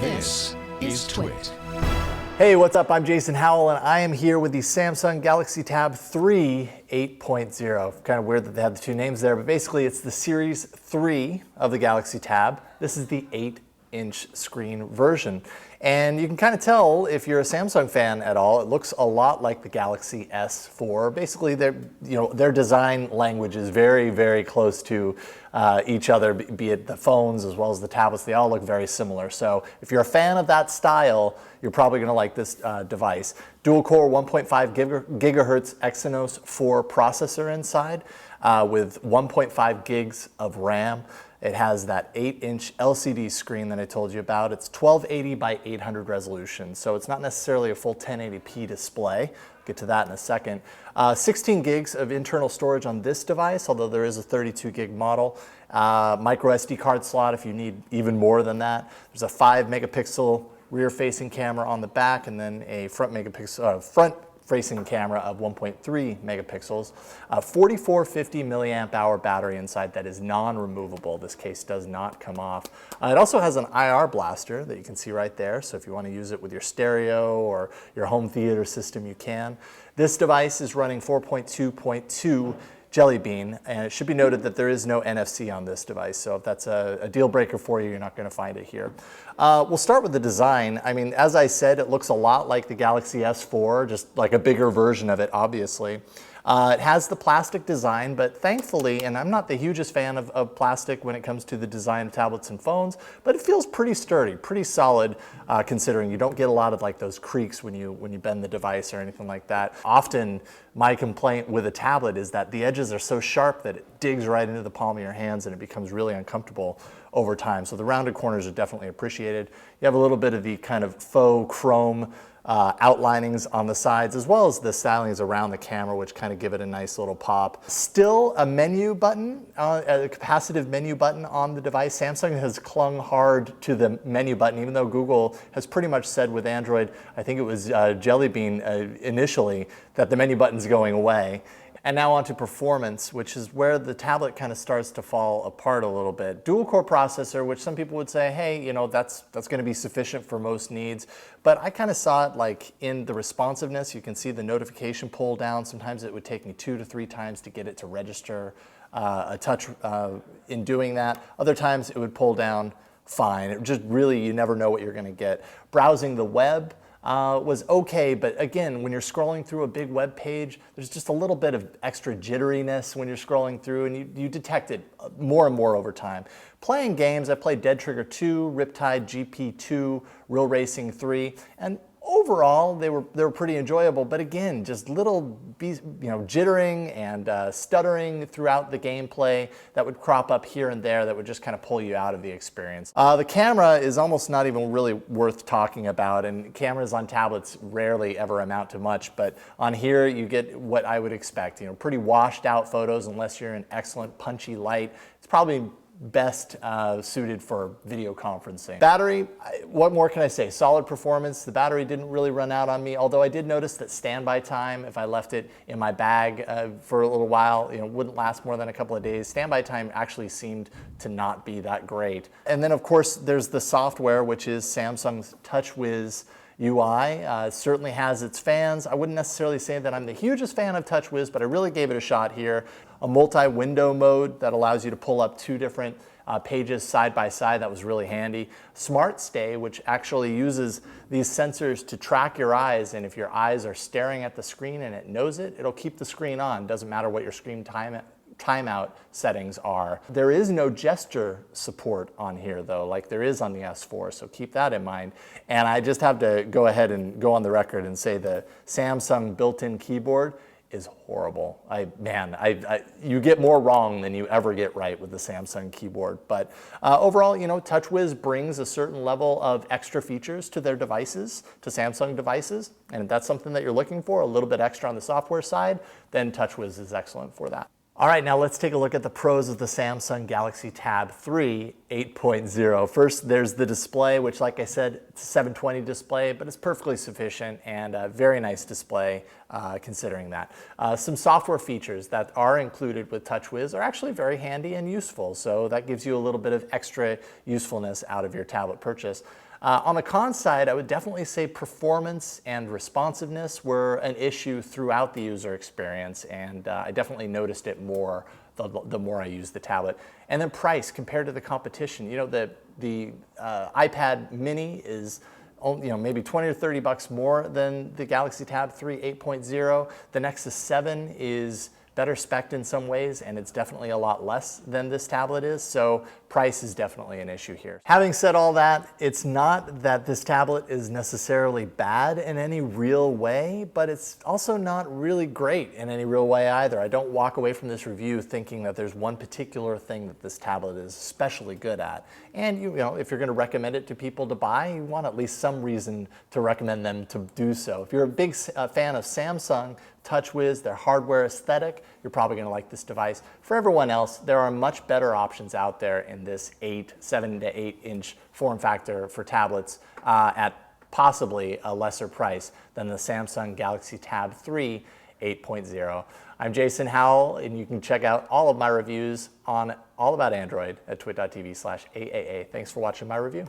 This is Twit. Hey, what's up? I'm Jason Howell, and I am here with the Samsung Galaxy Tab 3 8.0. Kind of weird that they have the two names there, but basically it's the Series 3 of the Galaxy Tab. This is the 8-inch screen version. And you can kind of tell if you're a Samsung fan at all, it looks a lot like the Galaxy S4. Basically, their design language is very, very close to each other, be it the phones as well as the tablets. They all look very similar. So if you're a fan of that style, you're probably going to like this device. Dual-core 1.5 gigahertz Exynos 4 processor inside with 1.5 gigs of RAM. It has that 8-inch LCD screen that I told you about. It's 1280 by 800 resolution, so it's not necessarily a full 1080p display. I'll get to that in a second. 16 gigs of internal storage on this device, although there is a 32 gig model. Micro SD card slot if you need even more than that. There's a 5 megapixel rear-facing camera on the back, and then a front-facing camera of 1.3 megapixels, a 4450 milliamp hour battery inside that is non-removable. This case does not come off. It also has an IR blaster that you can see right there, so if you want to use it with your stereo or your home theater system, you can. This device is running 4.2.2 Jelly Bean, and it should be noted that there is no NFC on this device, so if that's a deal breaker for you, you're not going to find it here. We'll start with the design. I mean, as I said, it looks a lot like the Galaxy S4, just like a bigger version of it, obviously. It has the plastic design, but thankfully, and I'm not the hugest fan of plastic when it comes to the design of tablets and phones, but it feels pretty sturdy, pretty solid, considering you don't get a lot of like those creaks when you bend the device or anything like that. Often, my complaint with a tablet is that the edges are so sharp that it digs right into the palm of your hands and it becomes really uncomfortable over time. So the rounded corners are definitely appreciated. You have a little bit of the kind of faux chrome outlinings on the sides, as well as the stylings around the camera, which kind of give it a nice little pop. Still a menu button, a capacitive menu button on the device. Samsung has clung hard to the menu button, even though Google has pretty much said with Android, I think it was Jelly Bean initially, that the menu button's going away. And now onto performance, which is where the tablet kind of starts to fall apart a little bit. Dual-core processor, which some people would say, hey, you know, that's going to be sufficient for most needs. But I kind of saw it like in the responsiveness. You can see the notification pull down. Sometimes it would take me 2 to 3 times to get it to register a touch in doing that. Other times it would pull down fine. It just really, you never know what you're going to get. Browsing the web was okay, but again, when you're scrolling through a big web page, there's just a little bit of extra jitteriness when you're scrolling through, and you detect it more and more over time. Playing games, I played Dead Trigger 2, Riptide GP2, Real Racing 3, and overall, they were pretty enjoyable, but again, just little jittering and stuttering throughout the gameplay that would crop up here and there that would just kind of pull you out of the experience. The camera is almost not even really worth talking about, and cameras on tablets rarely ever amount to much, but on here you get what I would expect, pretty washed out photos unless you're in excellent punchy light. It's probably best suited for video conferencing. Battery, what more can I say? Solid performance. The battery didn't really run out on me, although I did notice that standby time, if I left it in my bag for a little while, wouldn't last more than a couple of days. Standby time actually seemed to not be that great. And then of course there's the software, which is Samsung's TouchWiz UI. Certainly has its fans. I wouldn't necessarily say that I'm the hugest fan of TouchWiz, but I really gave it a shot here. A multi-window mode that allows you to pull up 2 different pages side by side. That was really handy. Smart Stay, which actually uses these sensors to track your eyes, and if your eyes are staring at the screen and it knows it, it'll keep the screen on. Doesn't matter what your screen timeout settings are. There is no gesture support on here though, like there is on the S4, so keep that in mind. And I just have to go ahead and go on the record and say the Samsung built-in keyboard is horrible. You get more wrong than you ever get right with the Samsung keyboard. But overall, TouchWiz brings a certain level of extra features to their devices, to Samsung devices. And if that's something that you're looking for, a little bit extra on the software side, then TouchWiz is excellent for that. All right, now let's take a look at the pros of the Samsung Galaxy Tab 3 8.0. First, there's the display, which like I said, it's a 720 display, but it's perfectly sufficient and a very nice display considering that. Some software features that are included with TouchWiz are actually very handy and useful, so that gives you a little bit of extra usefulness out of your tablet purchase. On the con side, I would definitely say performance and responsiveness were an issue throughout the user experience, and I definitely noticed it more the more I used the tablet. And then price compared to the competition. You know, the iPad mini is maybe 20 or 30 bucks more than the Galaxy Tab 3 8.0. The Nexus 7 is better spec'd in some ways, and it's definitely a lot less than this tablet is, so price is definitely an issue here. Having said all that, it's not that this tablet is necessarily bad in any real way, but it's also not really great in any real way either. I don't walk away from this review thinking that there's one particular thing that this tablet is especially good at. And if you're going to recommend it to people to buy, you want at least some reason to recommend them to do so. If you're a big fan of Samsung, TouchWiz, their hardware aesthetic, you're probably going to like this device. For everyone else, there are much better options out there in this 7 to 8 inch form factor for tablets at possibly a lesser price than the Samsung Galaxy Tab 3 8.0. I'm Jason Howell, and you can check out all of my reviews on All About Android at twit.tv/AAA. Thanks for watching my review.